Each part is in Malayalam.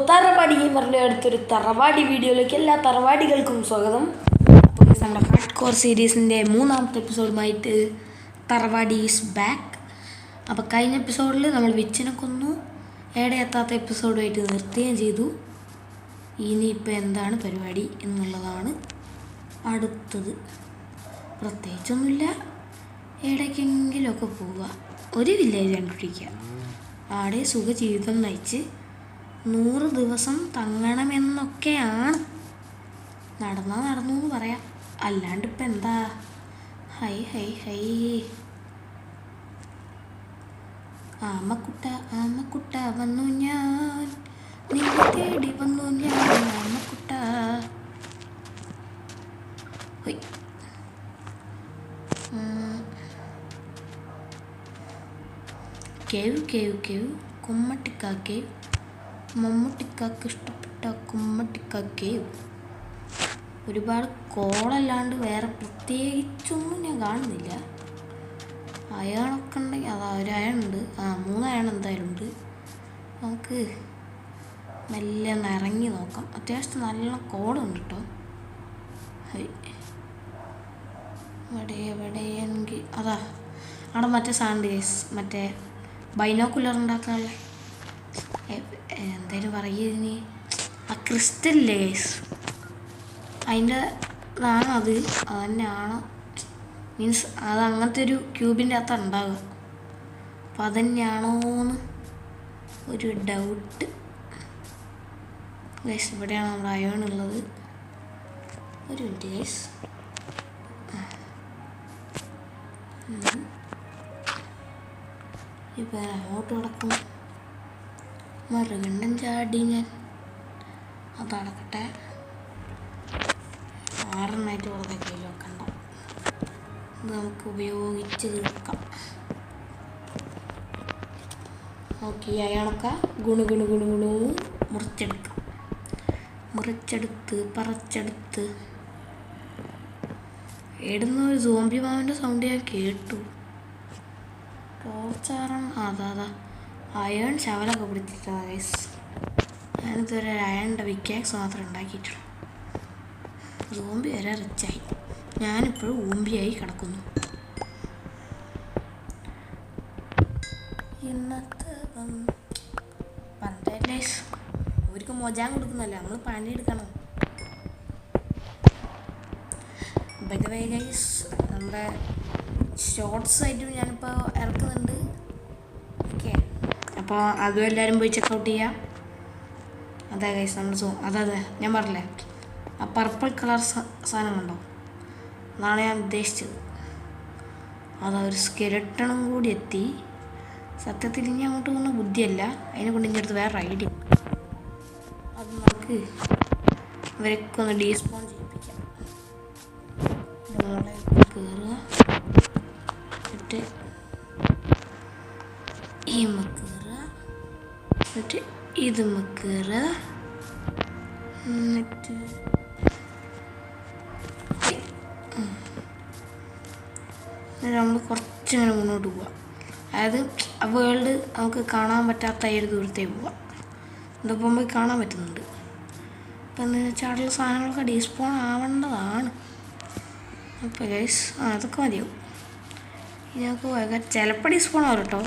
തറവാടി ഗെയിമറിൻ്റെ അടുത്തൊരു തറവാടി വീഡിയോയിലേക്ക് എല്ലാ തറവാടികൾക്കും സ്വാഗതം. അപ്പോൾ നമ്മുടെ ഹാർഡ് കോർ സീരീസിൻ്റെ 3-ാമത്തെ എപ്പിസോഡുമായിട്ട് തറവാടി ഈസ് ബാക്ക്. അപ്പോൾ കഴിഞ്ഞ എപ്പിസോഡിൽ നമ്മൾ വിച്ചിനെ കൊന്നു, എവിടെ എത്താത്ത എപ്പിസോഡുമായിട്ട് നിർത്തുകയും ചെയ്തു. ഇനിയിപ്പോൾ എന്താണ് പരിപാടി എന്നുള്ളതാണ് അടുത്തത്. പ്രത്യേകിച്ചൊന്നുമില്ല, എവിടേക്കെങ്കിലുമൊക്കെ പോവുക, ഒരു വില്ലേജ് കണ്ടുപിടിക്കുക, അവിടെ സുഖജീവിതം നയിച്ച് 100 ദിവസം തങ്ങണമെന്നൊക്കെയാണ്. നടന്നാൽ നടന്നു എന്ന് പറയാം, അല്ലാണ്ട് ഇപ്പം എന്താ. ഹൈ ഹൈ ഹൈ ആമക്കുട്ട ആമക്കുട്ട വന്നു ഞാൻ, നിന്നെ തേടി വന്നു ഞാൻ ആമക്കുട്ട. ഹൊയ് കേവ് കേവ് കേവ് കുമ്മട്ടിക്ക കേവ്, മമ്മൂട്ടിക്കാക്ക് ഇഷ്ടപ്പെട്ട കുമ്മട്ടിക്ക കേവ്. ഒരുപാട് കോളല്ലാണ്ട് വേറെ പ്രത്യേകിച്ചൊന്നും ഞാൻ കാണുന്നില്ല. അയാളൊക്കെ ഉണ്ടെങ്കിൽ അതാ ഒരു അയണുണ്ട്, 3 അയൺ എന്തായാലും ഉണ്ട്. നമുക്ക് മെല്ലെ ഒന്ന് ഇറങ്ങി നോക്കാം. അത്യാവശ്യം നല്ല കോളുണ്ട് കേട്ടോ. എവിടെയെങ്കിൽ അതാ അവിടെ മറ്റേ സാണ്ട് കേസ്, മറ്റേ ബൈനോക്കുലർ ഉണ്ടാക്കാനുള്ള എന്തായാലും പറയുന്നതിന് ആ ക്രിസ്റ്റലില്ലേ കേസ്, അതിൻ്റെ ഇതാണോ അത് തന്നെയാണോ, മീൻസ് അത് അങ്ങനത്തെ ഒരു ക്യൂബിൻ്റെ അകത്താണ് ഉണ്ടാവുക. അപ്പം അതുതന്നെയാണോന്ന് ഒരു ഡൗട്ട് ഗൈസ്. ഇവിടെയാണ് നമ്മുടെ അയോൺ ഉള്ളത്. ഒരു മിനിറ്റ് ഗൈസ്. ഇപ്പം അങ്ങോട്ട് കിടക്കും, മറുകണ്ടൻ ചാടി ഞാൻ. അതടക്കട്ടെ, 6 വെറുതെ കയ്യിൽ വെക്കണ്ട, ഇത് നമുക്ക് ഉപയോഗിച്ച് തീർക്കാം. നോക്കി അയാളൊക്കെ ഗുണു ഗുണു ഗുണു ഗുണു മുറിച്ചെടുക്കാം. പറിച്ചെടുത്ത് ഇടുന്ന ഒരു സോംബി മാവിൻ്റെ സൗണ്ട് ഞാൻ കേട്ടു. ടോർച്ചാറൻ അതാ അയൺ ശവലൊക്കെ പിടിച്ചിട്ടാണ് ഗൈസ്. ഞാനിതുവരെ അയണിൻ്റെ വിക്കാക്സ് മാത്രമേ ഉണ്ടാക്കിയിട്ടുള്ളൂ. സോംബി വരെ റിച്ചായി, ഞാനിപ്പോഴും ഊമ്പിയായി കിടക്കുന്നു. ഇന്നത്തെ പണ്ടേ ഗൈസ് അവർക്ക് മൊജാൻ കൊടുക്കുന്നല്ല, നമ്മൾ പണിയെടുക്കണം. ബൈ ഗൈസ്, നമ്മുടെ ഷോർട്സ് ആയിട്ടും ഞാനിപ്പോൾ ഇറക്കുന്നുണ്ട്. ഓക്കെ, അപ്പോൾ അതും എല്ലാവരും പോയി ചെക്കൗട്ട് ചെയ്യാം. അതെ ഗൈസ്, നമ്മൾ അതെ ഞാൻ പറഞ്ഞില്ലേ, ആ പർപ്പിൾ കളർ സാധനം കണ്ടോ, അതാണ് ഞാൻ ഉദ്ദേശിച്ചത്. അതാ ഒരു സ്കെലട്ടണും കൂടി എത്തി. സത്യത്തിൽ ഇനി അങ്ങോട്ട് പോകുന്ന ബുദ്ധിയല്ല, അതിനെ കൊണ്ട് ഇനി അടുത്ത് വേറെ ഐഡിയ. അത് നമുക്ക് ഇവരൊക്കെ ഒന്ന് ഡീസ്പോൺ ചെയ്യിപ്പിക്കാം. നമ്മളെ കയറുക, എന്നിട്ട് ഇത് കയറുക, എന്നിട്ട് നമ്മൾ കുറച്ചിങ്ങനെ മുന്നോട്ട് പോവാം. അതായത് ആ വേൾഡ് നമുക്ക് കാണാൻ പറ്റാത്ത ഏത് ദൂരത്തേക്ക് പോവാം. ഇതിപ്പം പോയി കാണാൻ പറ്റുന്നുണ്ട്. അപ്പം എന്താ വെച്ചാൽ സാധനങ്ങളൊക്കെ ഡീസ്പോൺ ആവേണ്ടതാണ്. അപ്പോൾ ഗൈസ് അതൊക്കെ മതിയാവും. ഇനി നമുക്ക് വേഗം ചിലപ്പോൾ ഡീസ്പോൺ ആവും കേട്ടോ,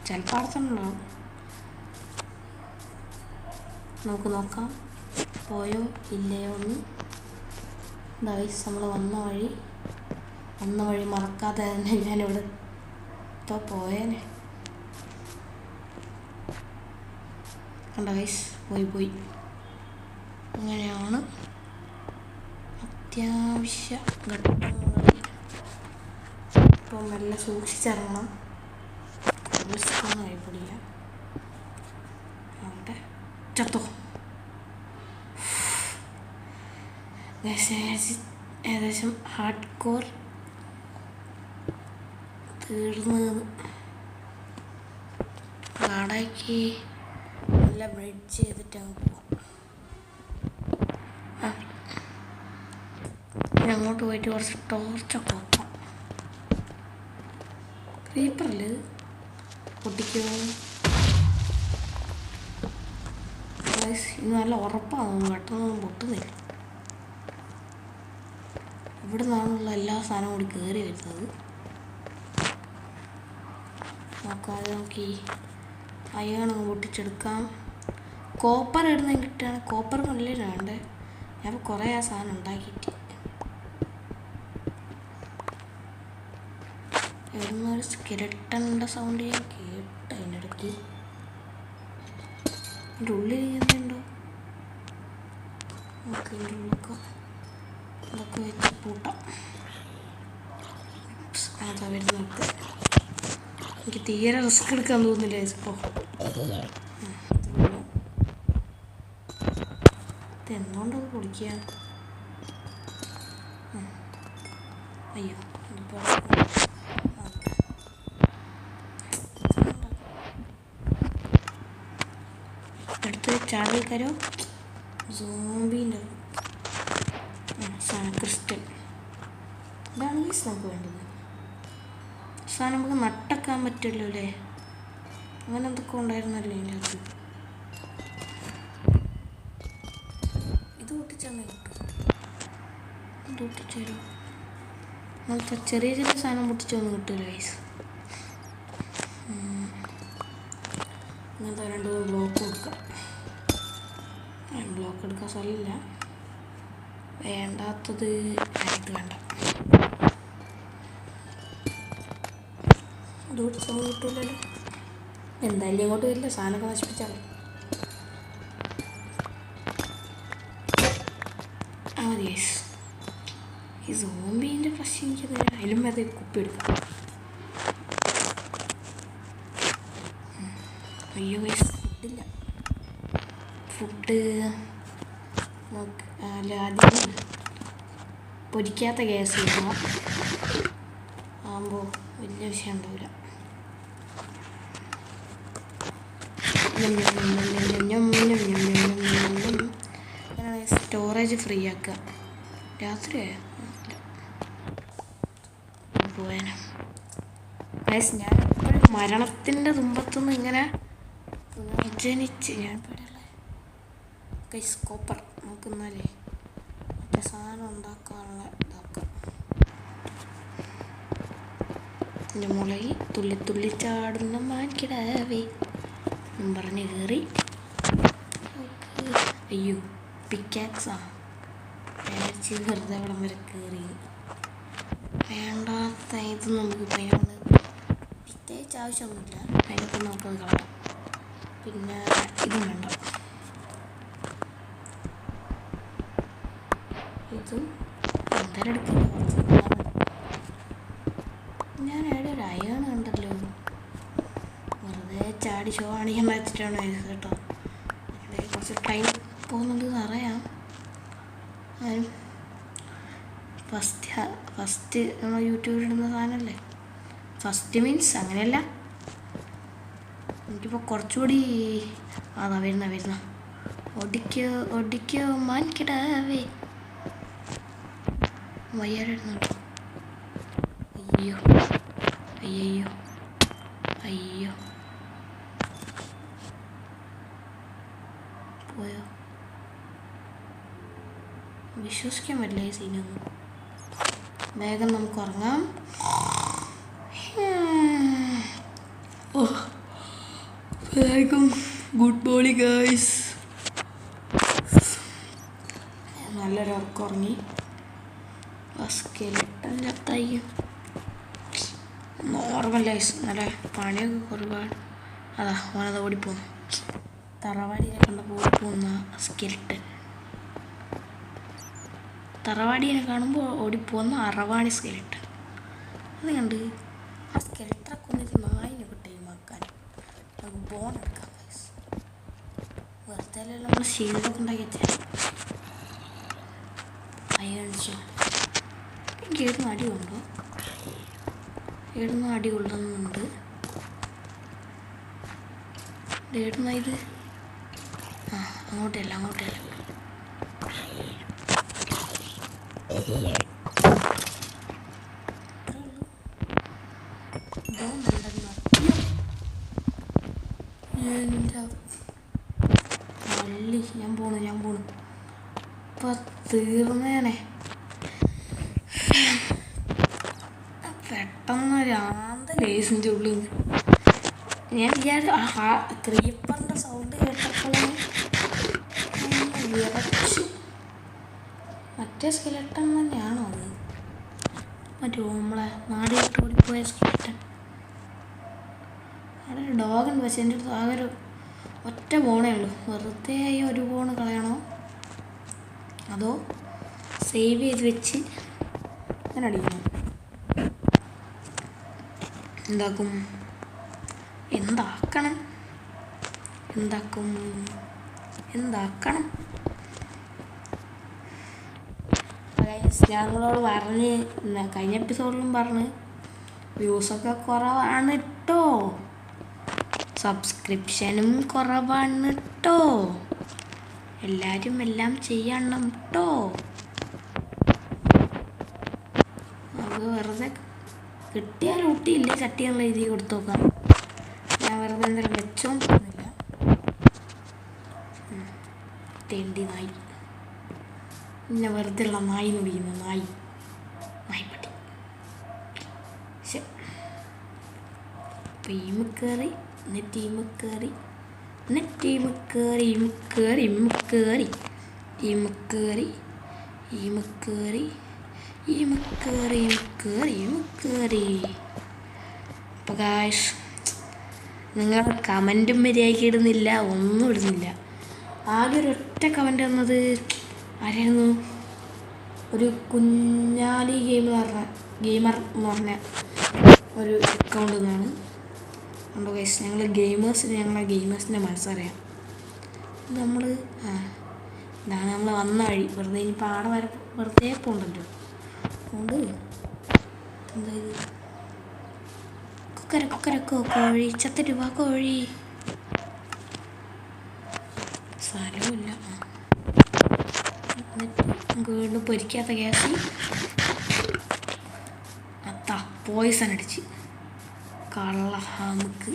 ചിലപ്പോൾ അടുത്തുണ്ടാവും. നമുക്ക് നോക്കാം പോയോ ഇല്ലയോ എന്ന്. ഗൈസ് നമ്മൾ വന്ന വഴി മറക്കാതെ തന്നെ ഞാനിവിടെ ഇപ്പോൾ പോയേനെ. കണ്ട ഗൈസ്, പോയി. അങ്ങനെയാണ് അത്യാവശ്യ ഘട്ടങ്ങളിൽ ഇപ്പോൾ നല്ല സൂക്ഷിച്ചിറങ്ങണം. കഴിപ്പിടില്ല അവിടെ ചത്തോ. ഏകദേശം ഹാർഡ് കോർ തീർന്ന് കാടാക്കി നല്ല ബ്രിഡ്ജ് ചെയ്തിട്ട് അങ്ങ് പോവാം. അങ്ങോട്ട് പോയിട്ട് കുറച്ച് ടോർച്ചൊക്കെ വെക്കാം. ക്രീപ്പറിൽ പൊട്ടിക്കുമോ? ഇന്ന് നല്ല ഉറപ്പാണ്, പെട്ടെന്നൊന്നും പൊട്ടുന്നില്ല. ഇവിടെ നിന്നാണുള്ള എല്ലാ സാധനവും കൂടി കയറി വരുന്നത്. നോക്കാതെ നോക്കി അയ്യാണ് പൊട്ടിച്ചെടുക്കാം. കോപ്പർ ഇടുന്ന കിട്ടുകയാണ്. കോപ്പർ നല്ല വേണ്ടേ. ഞാൻ കുറേ ആ സാധനം ഉണ്ടാക്കിയിട്ട് എന്നൊരു സ്കെലട്ടൻ്റെ സൗണ്ട് ഞാൻ കേട്ട അതിൻ്റെ ഇടയ്ക്ക്. എൻ്റെ ഉള്ളിൽ എന്തുണ്ടോ നമുക്ക് ഇതിൻ്റെ ഉള്ളൊക്കെ ഇതൊക്കെ വെച്ച് പൂട്ടാം. അതാ വരുന്നൊക്കെ എനിക്ക് തീരെ റിസ്ക് എടുക്കാൻ തോന്നുന്നില്ല ഇപ്പോൾ. ഇതെന്തുകൊണ്ടത് പൊളിക്കുക? അയ്യോ ഇതിപ്പോൾ അടുത്ത് ചാടിക്കാരോ സോംബീൻ്റെ സാധനം ക്രിസ്റ്റൽ. ഇതാണ് മീൻസ് നമുക്ക് വേണ്ടത്. സാധനം നമുക്ക് നട്ടക്കാൻ പറ്റുമല്ലോ അല്ലേ? അങ്ങനെ എന്തൊക്കെ ഉണ്ടായിരുന്നല്ലോ ഇതിൻ്റെ അകത്ത്. ഇത് പൊട്ടിച്ചാൽ ഇത് പൊട്ടിച്ചേരോ? അങ്ങനത്തെ ചെറിയ ചെറിയ സാധനം പൊട്ടിച്ചൊന്നും കിട്ടില്ല ഗൈസ്. ഇങ്ങനത്തെ 2 ബ്ലോക്ക് കൊടുക്കാം. ബ്ലോക്ക് എടുക്കാൻ സ്ഥലമില്ല. വേണ്ടാത്തത് ആയിട്ട് വേണ്ട. ഇത് പൊട്ടിച്ചൊന്നും കിട്ടില്ലല്ലോ. എന്തായാലും ഇങ്ങോട്ട് വരില്ല. സാധനമൊക്കെ നശിപ്പിച്ചാൽ മതി ഗൈസ്. ഈ സോംബീൻ്റെ പ്രശ്നം എനിക്ക് അതിലും അത് കുപ്പി എടുക്കാം. അയ്യോ ഗൈസ് ഫുഡില്ല. ഫുഡ് അല്ല ആദ്യം പൊരിക്കാത്ത ഗ്യാസ് കിട്ടുക ആകുമ്പോൾ വലിയ വിഷയം ഉണ്ടാവില്ല. അങ്ങനെ സ്റ്റോറേജ് ഫ്രീ ആക്കുക. രാത്രിയായോ പോവാനും ഗൈസ്. ഞാൻ എപ്പോഴും മരണത്തിൻ്റെ തുമ്പത്തുനിന്ന് ഇങ്ങനെ പുനർജനിച്ച് ഞാൻ ഇപ്പോഴല്ലേ ഗൈസ്. കോപ്പർ നമുക്ക് എന്നാലേ മറ്റേ സാധനം ഉണ്ടാക്കാനുള്ള ഇതാക്കാം. എൻ്റെ മുളകി തുള്ളി തുള്ളി ചാടുന്ന മാൻകിടാവേ പറഞ്ഞ് കയറി. അയ്യോ പിക്കാക്സാ പേടിച്ച് വെറുതെ അവിടെ വരെ കയറി. വേണ്ടാത്ത ഇത് നമുക്ക് വേണം. പ്രത്യേകിച്ച് ആവശ്യമൊന്നുമില്ല. അതിനൊക്കെ നമുക്കത് കളയാം. പിന്നെ ഇതും വേണ്ട. ഇതും എന്തായാലും എടുക്കില്ല. ഞാൻ എവിടെ ഒരു അയാണ് കണ്ടല്ലോ. വെറുതെ ചാടി ഷോ കാണിക്കാൻ വെച്ചിട്ടാണ് കേട്ടോ. കുറച്ച് ടൈം പോകുന്നുണ്ട് അറിയാം. ഫസ്റ്റ് നമ്മൾ യൂട്യൂബിൽ ഇടുന്ന സാധനമല്ലേ. ഫസ്റ്റ് മീൻസ് അങ്ങനെയല്ല. എനിക്കിപ്പോൾ കുറച്ചുകൂടി അതാ വരുന്ന ഒടിക്കോ മാൻകിടാവേ വയ്യാറുന്നുണ്ടോ. അയ്യോ അയ്യോ അയ്യോ പോയോ? വിശ്വസിക്കാൻ പറ്റില്ല ഈ സീനൊന്നും. വേഗം നമുക്ക് ഉറങ്ങാം. വേഗം ഗുഡ് മോർണിംഗ് ഗൈസ്. നല്ലൊരു ഉറക്കം ഉറങ്ങി. സ്കെലിട്ടൻ്റെ തയ്യ നോർമൽ ഗൈസ്. നല്ല പണിയൊക്കെ ഒരുപാട്. അതാ ഓനത് ഓടിപ്പോന്നു. തറവാടിയെ കണ്ടപ്പോൾ ഓടിപ്പോന്ന സ്കെലിട്ടൻ. തറവാടിയെ കാണുമ്പോൾ ഓടിപ്പോന്ന അറവാണി സ്കെലിട്ടൻ. അത് കണ്ട് ആ സ്കെലിട്ടനൊക്കെ ഒന്നിട്ട് നായിനെ ടൈമാക്കാൻ നമുക്ക് ബോൺ എടുക്കാം ഗൈസ്. വെറുതെ നമ്മൾ ഷീൽഡൊക്കെ ഉണ്ടാക്കി വെച്ചാൽ അയ്യണിച്ചു. എനിക്ക് ഏടുന്ന അടി കൊണ്ടോ? ഏടുന്ന അടി കൊള്ളുന്നുണ്ട്. ഏടുന്ന ഇത് അങ്ങോട്ടല്ല. എൻ്റെ പള്ളി ഇപ്പം തീർന്നേനെ. പെട്ടെന്നൊരു ലേസിൻ്റെ ഉള്ളിൽ നിന്ന് ഞാൻ വിചാരിച്ചു ക്രീപ്പറിൻ്റെ സൗണ്ട് കേട്ടപ്പോഴാണ് വിറച്ചു. മറ്റേ സ്കെലട്ടൺ തന്നെയാണോ അത്? മറ്റോ നമ്മളെ നാട് വിട്ട് ഓടിപ്പോയ സ്കെലട്ടൺ. അവിടെ ഒരു ഡോഗുണ്ട്, പക്ഷെ എൻ്റെ അടുത്ത് ആകെ ഒരു ഒറ്റ ബോണേ ഉള്ളൂ. വെറുതെ ഒരു ബോണ് കളയണോ അതോ സേവ് ചെയ്ത് വെച്ച് അങ്ങനെ അടിക്കണം? എന്താക്കണം? ഞങ്ങളോട് പറഞ്ഞ് കഴിഞ്ഞ എപ്പിസോഡിലും പറഞ്ഞ് വ്യൂസൊക്കെ കുറവാണ് കേട്ടോ, സബ്സ്ക്രിപ്ഷനും കുറവാണ് കേട്ടോ, എല്ലാവരും എല്ലാം ചെയ്യണം കേട്ടോ. അത് വെറുതെ കിട്ടിയാൽ ഊട്ടിയില്ലേ ചട്ടിയുള്ള രീതി കൊടുത്തു നോക്കാം. ഞാൻ വെറുതെ എന്തെങ്കിലും വെച്ചോണ്ടിരുന്നില്ല. തെണ്ടി നായി, പിന്നെ വെറുതെ ഉള്ള നായി മുടിക്കുന്ന നായ്പട്ടി. ടീം കയറി അപ്പോൾ ഗായ്സ്, നിങ്ങൾ കമൻറ്റും മര്യാദയ്ക്ക് ഇടുന്നില്ല, ഒന്നും ഇടുന്നില്ല. ആകെ ഒരൊറ്റ കമൻറ്റ് വന്നത് ആരായിരുന്നു? ഒരു കുഞ്ഞാലി ഗെയിമർ എന്ന് പറഞ്ഞ ഒരു അക്കൗണ്ടിൽ നിന്നാണ്. അപ്പോൾ ഗൈസ്, ഞങ്ങളെ ഗെയിമേഴ്സിൻ്റെ മനസ്സറിയാം. ഇതാണ് നമ്മൾ വന്ന വഴി. വെറുതെ ഇനി പാടെ വരെ വെറുതെ പോകണ്ടല്ലോ. അതുകൊണ്ട് എന്താ ഇത്? കൊക്കരക്കോ കോഴി, ചത്ത രൂപ കോഴി. സ്ഥലമില്ല. നമുക്ക് വീണ്ടും പൊരിക്കാത്ത ഗ്യാസ് പോയിസൺ അടിച്ച് കള്ള നമുക്ക്.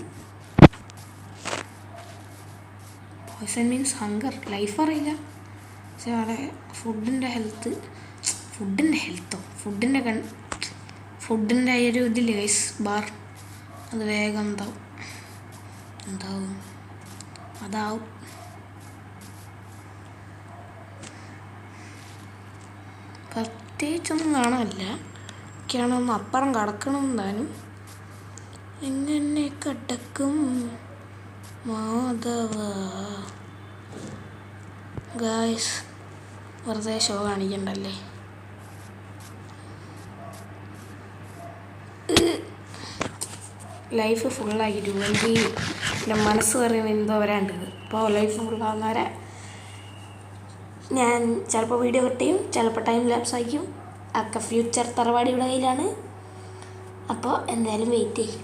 Poisson means hunger. ലൈഫ് അറിയില്ല, പക്ഷെ അവിടെ ഫുഡിൻ്റെ ഒരു ഇതില്ലേ ഗൈസ്, ബാർ, അത് വേഗം അതാവും. പ്രത്യേകിച്ചൊന്നും കാണാനില്ല. ഒക്കെയാണ് ഒന്ന് അപ്പുറം കടക്കണം. എന്തായാലും എങ്ങനെ കടക്കും മാധവ? ഗായ്സ്, വെറുതെ ഷോ കാണിക്കണ്ടല്ലേ. ലൈഫ് ഫുള്ളാക്കിയിട്ട് എനിക്ക് എൻ്റെ മനസ്സ് പറയുന്നത് എന്തോ വരാണ്ടത്. അപ്പോൾ ലൈഫ് ഫുള്ളാകുന്നവരെ ഞാൻ ചിലപ്പോൾ വീഡിയോ കട്ട് ചെയ്യും, ചിലപ്പോൾ ടൈം ലാപ്സ് ആയിരിക്കും. ഒക്കെ ഫ്യൂച്ചർ തറവാടിയുടെ കയ്യിലാണ്. അപ്പോൾ എന്തായാലും വെയിറ്റ് ചെയ്യും.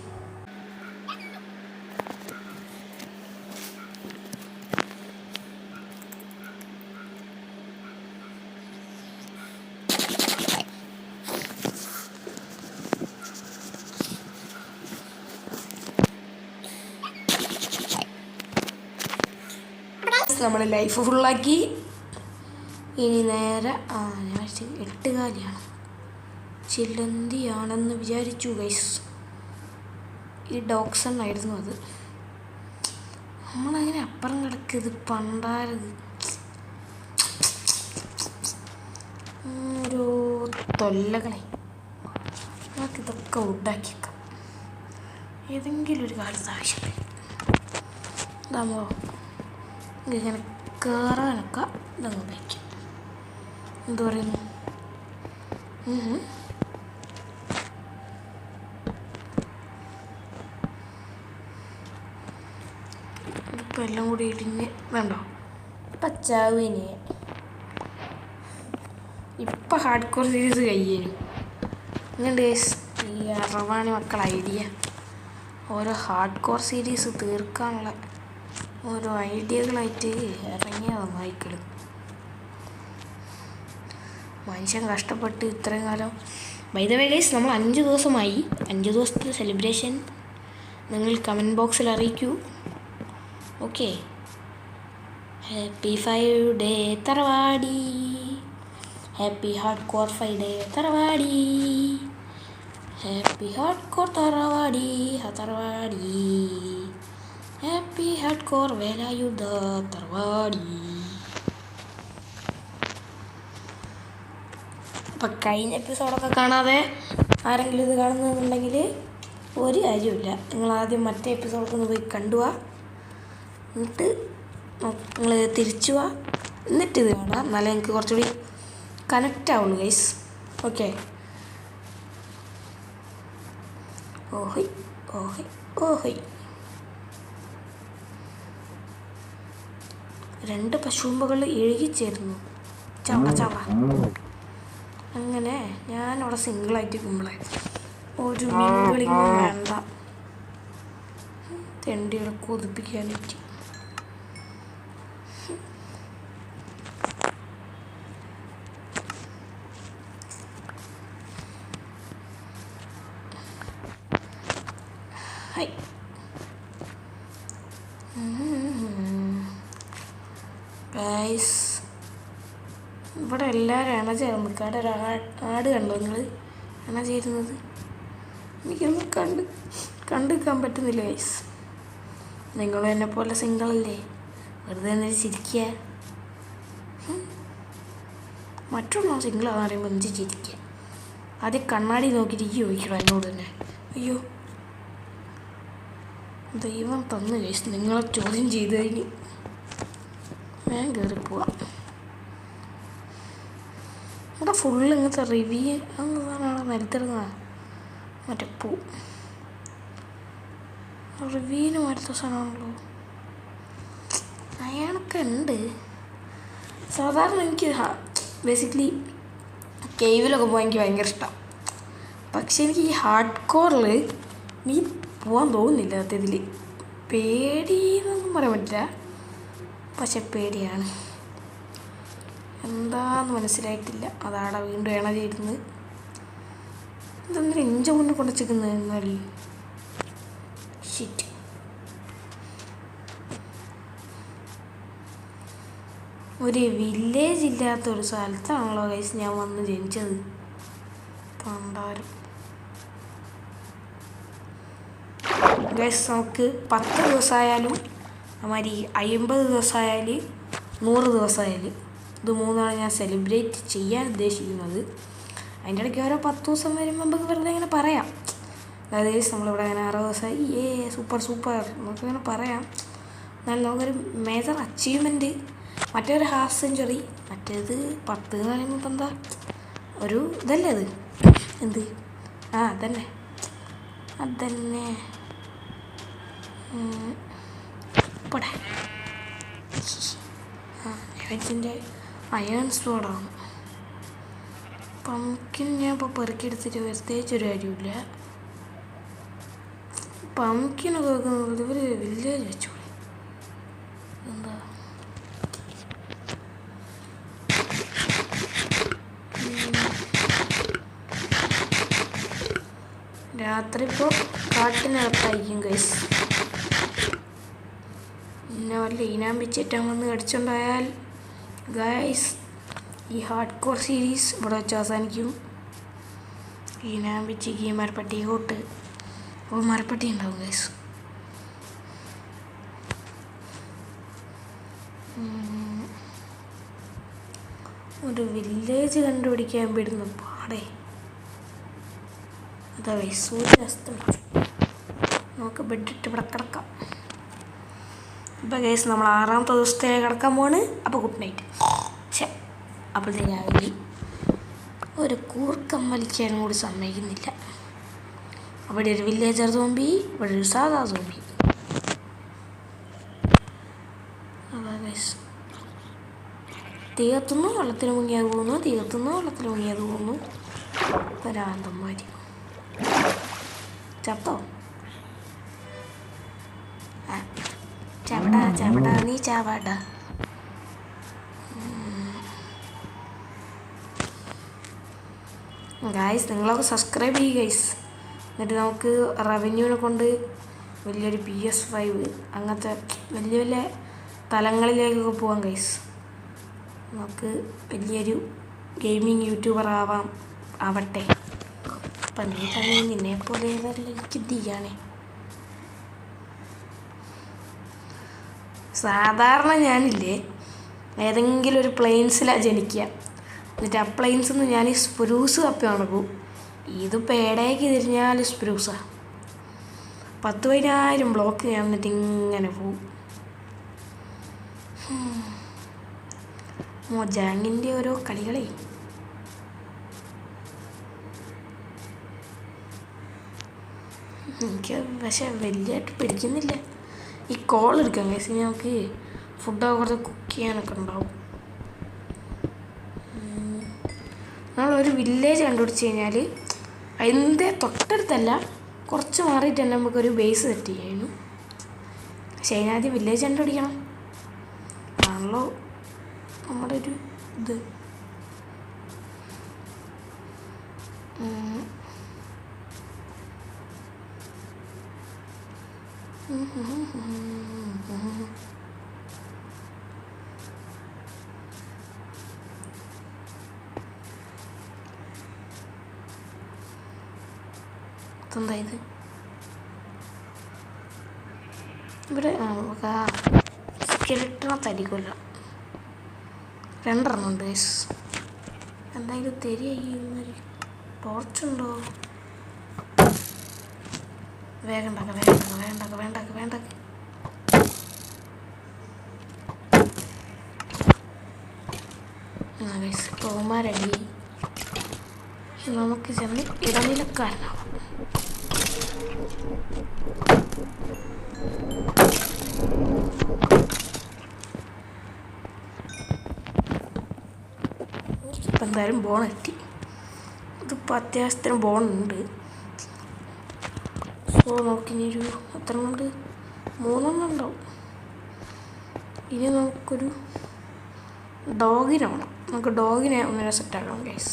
നമ്മൾ ലൈഫ് ഫുള്ളാക്കി. ഇനി നേരെ ഞാൻ 8 കാലിയാണ്, ചില്ലന്തിയാണെന്ന് വിചാരിച്ചു ഗൈസ്. ഈ ഡോക്സൺ ആയിരുന്നു അത്. നമ്മളങ്ങനെ അപ്പുറം കിടക്കത് പണ്ടാരത് ഓരോ തൊല്ലകളെ. നമുക്കിതൊക്കെ ഉണ്ടാക്കിയേക്കാം ഏതെങ്കിലും ഒരു കാലത്ത് ആവശ്യം. ഇതാകുമ്പോൾ ഇങ്ങനെ കയറാനൊക്കെ ഇതങ്ങ് വയ്ക്കും. എന്തു പറയുന്നു? ഇതിപ്പോൾ എല്ലാം കൂടി ഇടിഞ്ഞ് വേണ്ടോ പച്ചാവിനെ. ഇപ്പം ഹാർഡ് കോർ സീരീസ് കഴിയും. ഇങ്ങോട്ട് ഈ അറവാണി മക്കൾ ഐഡിയ ഓരോ ഹാർഡ് കോർ സീരീസ് തീർക്കാനുള്ള ഓരോ ഐഡിയകളായിട്ട് ഇറങ്ങിയതാണ് നായ്ക്കൾ. മനുഷ്യൻ കഷ്ടപ്പെട്ട് ഇത്രയും കാലം. ബൈ ദ വേ ഗൈസ്, നമ്മൾ 5 ദിവസമായി. 5 ദിവസത്തെ സെലിബ്രേഷൻ നിങ്ങൾ കമൻറ്റ് ബോക്സിൽ അറിയിക്കൂ. ഓക്കെ, ഹാപ്പി 5 ഡേ തറവാടി. ഹാപ്പി ഹാർഡ് കോർ ഫ്രൈഡേ തറവാടി, ഹാപ്പി ഹാർഡ് കോർ തറവാടി തറവാടി, ഹാപ്പി ഹാർഡ് കോർ വേലായുധ തറവാടി. അപ്പം കഴിഞ്ഞ എപ്പിസോഡൊക്കെ കാണാതെ ആരെങ്കിലും ഇത് കാണുന്നുണ്ടെങ്കിൽ ഒരു കാര്യമില്ല. നിങ്ങൾ ആദ്യം മറ്റേ എപ്പിസോഡൊക്കെ ഒന്ന് പോയി കണ്ടുപോവാ, എന്നിട്ട് നിങ്ങൾ തിരിച്ചു പോവാ, എന്നിട്ട് ഇത് കാണാം. എന്നാലേ എനിക്ക് കുറച്ചുകൂടി കണക്റ്റ് ആവുള്ളൂ ഗൈസ്. ഓക്കെ. ഓഹോയ് ഓഹോയ് ഓഹോയ്. 2 പശുമ്പുകൾ ഇഴുകിച്ചേരുന്നു. ചവ ചവ. അങ്ങനെ ഞാനവിടെ സിംഗിളായിട്ട് കുമ്പളെ ഒരു മീനുകളിങ്ങും വേണ്ട, തെണ്ടികളെ കൊതിപ്പിക്കാനായിട്ട്. ഹായ്. ഗൈസ്, ഇവിടെ എല്ലാവരും അണ ചേർന്ന് ഒരു ആട് കണ്ടോ നിങ്ങൾ? അണ ചേരുന്നത് എനിക്കൊന്നും കണ്ടിരിക്കാൻ പറ്റുന്നില്ല ഗൈസ്. നിങ്ങളും എന്നെ പോലെ സിംഗിളല്ലേ? വെറുതെ എന്നിട്ട് ചിരിക്കുക. മറ്റുള്ള സിംഗിളാന്ന് പറയുമ്പോൾ എന്ത് ചിരിക്കുക? ആദ്യം കണ്ണാടി നോക്കിയിട്ട് ചോദിക്കണം എന്നോട് തന്നെ. അയ്യോ ദൈവം തന്നു ഗൈസ്, നിങ്ങളെ ചോദ്യം ചെയ്ത് കഴിഞ്ഞ് ഞാൻ കയറിപ്പോവാം. ഇവിടെ ഫുള്ള് ഇങ്ങനത്തെ റിവ്യൂ അങ്ങനെയാണ് നിരത്തിടുന്നതാണ്. മറ്റേ പൂ റിവ്യൂവിന് മരത്ത സാധനമാണല്ലോ. അയാളൊക്കെ ഉണ്ട്. സാധാരണ എനിക്ക് ബേസിക്കലി കേവിലൊക്കെ പോകാൻ എനിക്ക് ഭയങ്കര ഇഷ്ടമാണ്. പക്ഷെ എനിക്ക് ഈ ഹാർഡ് കോറിൽ നീ പോകാൻ തോന്നുന്നില്ല. സത്യത്തിൽ പേടിയെന്നൊന്നും പറയാൻ പറ്റില്ല, പക്ഷെ പേടിയാണ്. എന്താന്ന് മനസ്സിലായിട്ടില്ല. അതാടെ വീണ്ടും ഇണ ചേരുന്നത്. ഇതൊന്നും ഇഞ്ച കൊണ്ട് കൊണ്ടുവച്ചിരിക്കുന്നത് എന്നല്ല. ഷിറ്റ്. ഒരു വില്ലേജ് ഇല്ലാത്തൊരു സ്ഥലത്താണല്ലോ ഗൈസ് ഞാൻ വന്ന് ജനിച്ചത്. പണ്ടാരം ഗൈസ്, നമുക്ക് 10 ദിവസമായാലും അമാതിരി 50 ദിവസമായാലും 100 ദിവസമായാലും ഇത് 3 ഞാൻ സെലിബ്രേറ്റ് ചെയ്യാൻ ഉദ്ദേശിക്കുന്നത്. അതിൻ്റെ ഇടയ്ക്ക് ഓരോ 10 ദിവസം വരുമ്പോൾ നമുക്ക് വെറുതെ ഇങ്ങനെ പറയാം. അതായത് നമ്മളിവിടെ അങ്ങനെ 6 ദിവസമായി സൂപ്പർ നമുക്കിങ്ങനെ പറയാം. എന്നാൽ നമുക്കൊരു മേജർ അച്ചീവ്മെൻറ്റ്, മറ്റൊരു ഹാഫ് സെഞ്ച്വറി, മറ്റേത് 10 എന്ന് പറയുമ്പോൾ ഇപ്പം എന്താ ഒരു ഇതല്ലേ അത്? എന്ത് അതന്നെ പോട്ടെ. ഇതിൻ്റെ അയൺ സ്ലോഡാണ്. പംകിൻ ഞാൻ ഇപ്പോൾ പെറുക്കിയെടുത്തിട്ട് പ്രത്യേകിച്ചൊരു കാര്യമില്ല. പംകിനൊക്കെ വെക്കുന്നത് ഇവർ വില്ലേജ് വെച്ചോളി. എന്താ രാത്രി ഇപ്പോൾ കാട്ടിനകത്തായിരിക്കും ഗൈസ്. പിന്നെ വല്ല ഈനാമ്പിച്ചേറ്റാൻ വന്ന് കടിച്ചുണ്ടായാൽ ഗൈസ് ഈ ഹാർഡ് കോർ സീരീസ് ഇവിടെ വെച്ച് അവസാനിക്കും. ഈനാമ്പിച്ചേക്ക് ഈ മരപ്പട്ടി കോട്ട് അപ്പോൾ മരപ്പട്ടി ഉണ്ടാവും ഗൈസ്. ഒരു വില്ലേജ് കണ്ടുപിടിക്കാൻ പെടുന്ന പാടേ. അതാ ഗൈസ് സൂര്യാസ്തമിച്ചു. നമുക്ക് ബെഡിട്ട് ഇവിടെ കിടക്കാം. ഇപ്പോൾ ഗൈസ് നമ്മൾ 6ാമത്തെ ദിവസത്തേക്ക് കിടക്കാൻ പോവാണ്. അപ്പോൾ ഗുഡ് നൈറ്റ്. അപ്പോഴത്തെ രാവിലെ ഒരു കൂർക്കം വലിക്കാനും കൂടി സമ്മതിക്കുന്നില്ല. അവിടെ ഒരു വില്ലേജർ സോംബി, ഇവിടെ ഒരു സാധാ സോംബി. അതാ ഗൈസ് തീകത്തുന്നു വെള്ളത്തിൽ മുങ്ങിയത് പോകുന്നു, തീകത്തുന്നു വെള്ളത്തിൽ മുങ്ങിയത് പോകുന്നു. പരാന്തന്മാരി ചത്തോ? ചവടാ നീ ചാവാടാ. ഗൈസ് നിങ്ങളൊക്കെ സബ്സ്ക്രൈബ് ചെയ്യുക ഗൈസ്. എന്നിട്ട് നമുക്ക് റവന്യൂവിനെ കൊണ്ട് വലിയൊരു PS5 അങ്ങനത്തെ വലിയ വലിയ തലങ്ങളിലേക്കൊക്കെ പോകാം ഗൈസ്. നമുക്ക് വലിയൊരു ഗെയിമിങ് യൂട്യൂബർ ആവട്ടെ. അപ്പം നീ തന്നെ നിന്നെപ്പോലെ എനിക്ക് ചെയ്യാനേ. സാധാരണ ഞാനില്ലേ ഏതെങ്കിലും ഒരു പ്ലെയിൻസിലാണ് ജനിക്കുക. എന്നിട്ട് ആ പ്ലെയിൻസിൽ നിന്ന് ഞാൻ ഈ സ്പ്രൂസ് തപ്പി നടക്കും. ഇതിപ്പോൾ ഏടേക്ക് തിരിഞ്ഞാൽ സ്പ്രൂസാണ്. 10,000 ബ്ലോക്ക് ഞാൻ എന്നിട്ട് ഇങ്ങനെ പോവും. മൊജാങ്ങിൻ്റെ ഓരോ കളികളെ. എനിക്ക് പക്ഷെ വലിയതായിട്ട് പിടിക്കുന്നില്ല. ഈ കോൾ എടുക്കാം കേസ്, നമുക്ക് ഫുഡൊക്കെ കുറച്ച് കുക്ക് ചെയ്യാനൊക്കെ ഉണ്ടാവും. നമ്മളൊരു വില്ലേജ് കണ്ടുപിടിച്ച് കഴിഞ്ഞാൽ അതിൻ്റെ തൊട്ടടുത്തല്ല, കുറച്ച് മാറിയിട്ട് തന്നെ നമുക്കൊരു ബേസ് സെറ്റ് ചെയ്യായിരുന്നു. പക്ഷേ അതിനാദ്യം വില്ലേജ് കണ്ടുപിടിക്കണം, ആണല്ലോ നമ്മുടെ ഒരു ഇത്. എന്താ ഇത് ഇവിടെ സ്കെലിട്ടണ തരികൊല്ല 2 ഉണ്ട്. എന്തായാലും തരികയൊരു ടോർച്ചുണ്ടോ? വേഗം വേണ്ട. കോമാരടി നമുക്ക് ചെന്ന് ഇടനിലക്കാരനാവും. എനിക്കിപ്പോൾ എന്തായാലും ബോണെത്തി. ഇതിപ്പോൾ അത്യാവശ്യത്തിന് ബോണുണ്ട്. സോ നമുക്കിനിയൊരു എത്ര ഉണ്ട്? 3 ഉണ്ടാവും. ഇനി നമുക്കൊരു ഡോഗിനെ വേണം. നമുക്ക് ഡോഗിനെ ഒന്നിനെ സെറ്റാക്കണം ഗൈസ്.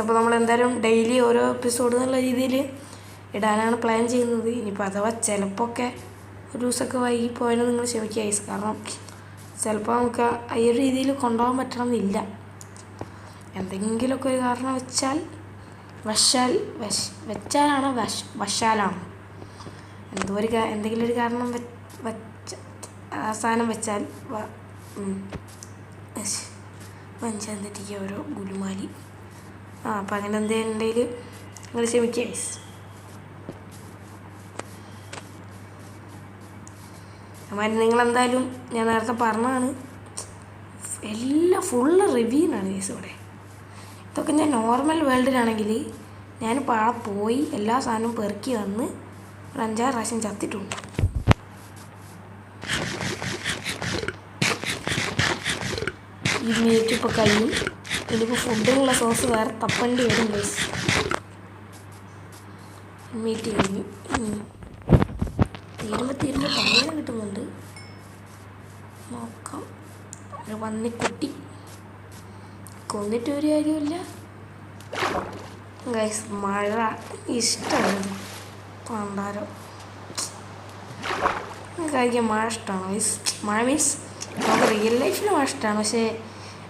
അപ്പോൾ നമ്മൾ എന്തായാലും ഡെയിലി ഓരോ എപ്പിസോഡ് എന്നുള്ള രീതിയിൽ ഇടാനാണ് പ്ലാൻ ചെയ്യുന്നത്. ഇനിയിപ്പോൾ അഥവാ ചിലപ്പോൾ ഒക്കെ ഒരു ദിവസമൊക്കെ വൈകിപ്പോയാലും നിങ്ങൾ ക്ഷമിക്കുക ഗൈസ്. കാരണം ചിലപ്പോൾ നമുക്ക് ഈ ഒരു രീതിയിൽ കൊണ്ടുപോകാൻ പറ്റണമെന്നില്ല. എന്തെങ്കിലുമൊക്കെ ഒരു കാരണം വശാലാണ് എന്തെങ്കിലും ഒരു കാരണം അവസാനം വെച്ചാൽ വഞ്ചാന്തിരിക്കുക ഓരോ ഗുലുമാലി. അപ്പം അങ്ങനെ എന്തെങ്കിലും ഉണ്ടെങ്കിൽ നിങ്ങൾ ക്ഷമിക്കുക ഗൈസ്. അമ്മാരി നിങ്ങളെന്തായാലും ഞാൻ നേരത്തെ പറഞ്ഞതാണ്, എല്ലാം ഫുള്ള് റിവ്യൂനാണ് ഗൈസ് ഇവിടെ. ഇതൊക്കെ ഞാൻ നോർമൽ വേൾഡിലാണെങ്കിൽ ഞാനിപ്പോൾ ആളെ പോയി എല്ലാ സാധനവും പെറുക്കി വന്ന് ഒരു 5-6 പ്രാവശ്യം ചത്തിട്ടുണ്ട്. ഈ മീറ്റ് ഇപ്പോൾ കഴിയും. ഇതിപ്പോൾ ഫുഡിനുള്ള സോസ് വേറെ തപ്പേണ്ടി വരും ഗൈസ്. മീറ്റ് കഴിഞ്ഞു. തീരുമ്പോൾ പന്നീരം കിട്ടുന്നുണ്ട്. നോക്കാം. ഒരു പന്നിക്കുട്ടി കൊന്നിട്ട് ഒരു കാര്യമില്ല ഗൈസ്. മഴ ഇഷ്ടമാണ്. പണ്ടാരോ കഴിക്കാൻ മഴ ഇഷ്ടമാണ് ഗൈസ്. മഴ മീൻസ് നമുക്ക് റിയൽ ലൈഫിൽ മഴ ഇഷ്ടമാണ്, പക്ഷേ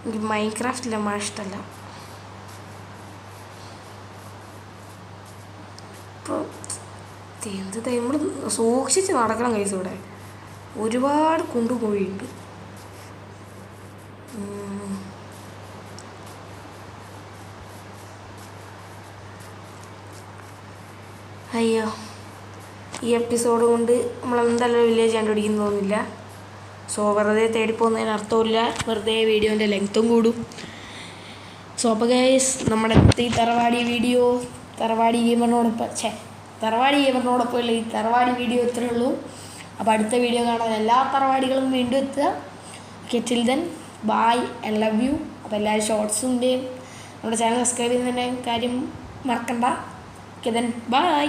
എനിക്ക് മൈൻക്രാഫ്റ്റിലെ മഴ ഇഷ്ടമല്ല. ഇപ്പോൾ നമ്മൾ സൂക്ഷിച്ച് നടക്കണം ഗൈസ്. ഇവിടെ ഒരുപാട് കൊണ്ടുപോയിട്ടുണ്ട്. അയ്യോ, ഈ എപ്പിസോഡ് കൊണ്ട് നമ്മളെന്തായാലും വില്ലേജ് കണ്ടുപിടിക്കുന്നു തോന്നുന്നില്ല. സോ വെറുതെ തേടിപ്പോകുന്നതിന് അർത്ഥമില്ല, വെറുതെ വീഡിയോൻ്റെ ലെങ്ത്തും കൂടും. സോ അപ്പോൾ ഗൈസ് നമ്മുടെ ഈ തറവാടി ഗെയിമറിനോടൊപ്പമുള്ള ഈ തറവാടി വീഡിയോ ഇത്രയേ ഉള്ളൂ. അപ്പോൾ അടുത്ത വീഡിയോ കാണാൻ എല്ലാ തറവാടികളും വീണ്ടും എത്തുക. Okay, till then bye, I love you. അപ്പോൾ എല്ലാവരും ഷോർട്സിൻ്റെയും നമ്മുടെ ചാനൽ സബ്സ്ക്രൈബ് ചെയ്യുന്നതിൻ്റെയും കാര്യം മറക്കണ്ട. Okay then bye.